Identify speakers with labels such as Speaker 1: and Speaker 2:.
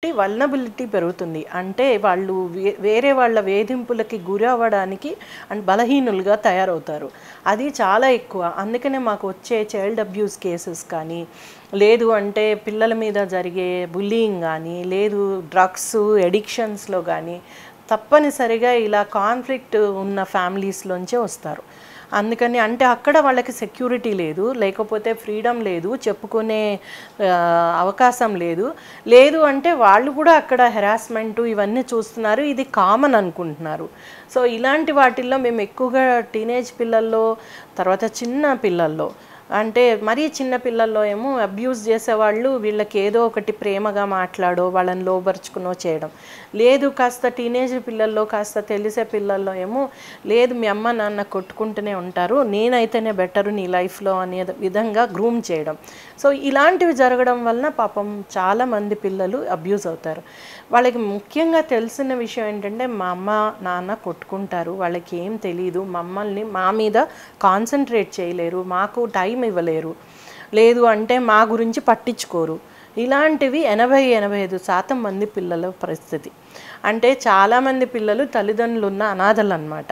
Speaker 1: వల్నబిలిటీ పెరుగుతుంది. అంటే వాళ్ళు వేరే వాళ్ళ వేధింపులకి గురి అవ్వడానికి అండ్ బలహీనులుగా తయారవుతారు. అది చాలా ఎక్కువ. అందుకనే మాకు వచ్చే చైల్డ్ అబ్యూస్ కేసెస్ కానీ, లేదు అంటే పిల్లల మీద జరిగే బుల్లీయింగ్ కానీ, లేదు డ్రగ్స్ ఎడిక్షన్స్‌లో కానీ తప్పనిసరిగా ఇలా కాన్‌ఫ్లిక్ట్ ఉన్న ఫ్యామిలీస్‌లోంచే వస్తారు. అందుకని అంటే అక్కడ వాళ్ళకి సెక్యూరిటీ లేదు, లేకపోతే ఫ్రీడమ్ లేదు, చెప్పుకునే అవకాశం లేదు. లేదు అంటే వాళ్ళు కూడా అక్కడ హెరాస్మెంటు ఇవన్నీ చూస్తున్నారు. ఇది కామన్ అనుకుంటున్నారు. సో ఇలాంటి వాటిల్లో మేము ఎక్కువగా టీనేజ్ పిల్లల్లో, తర్వాత చిన్న పిల్లల్లో అంటే మరీ చిన్న పిల్లల్లో ఏమో అబ్యూస్ చేసేవాళ్ళు వీళ్ళకి ఏదో ఒకటి ప్రేమగా మాట్లాడో వాళ్ళని లోబరుచుకునో చేయడం. లేదు కాస్త టీనేజ్ పిల్లల్లో, కాస్త తెలిసే పిల్లల్లో ఏమో లేదు మీ అమ్మ నాన్న కొట్టుకుంటూనే ఉంటారు, నేనైతేనే బెటరు నీ లైఫ్లో అనే విధంగా గ్రూమ్ చేయడం. సో ఇలాంటివి జరగడం వలన పాపం చాలామంది పిల్లలు అబ్యూస్ అవుతారు. వాళ్ళకి ముఖ్యంగా తెలిసిన విషయం ఏంటంటే మా అమ్మ నాన్న కొట్టుకుంటారు, వాళ్ళకి ఏం తెలీదు, మమ్మల్ని మా మీద కాన్సన్ట్రేట్ చేయలేరు, మాకు టైం ఇవ్వలేరు, లేదు అంటే మా గురించి పట్టించుకోరు. ఇలాంటివి 80-85% మంది పిల్లల పరిస్థితి. అంటే చాలామంది పిల్లలు తల్లిదండ్రులు ఉన్న అనాథలు అన్నమాట.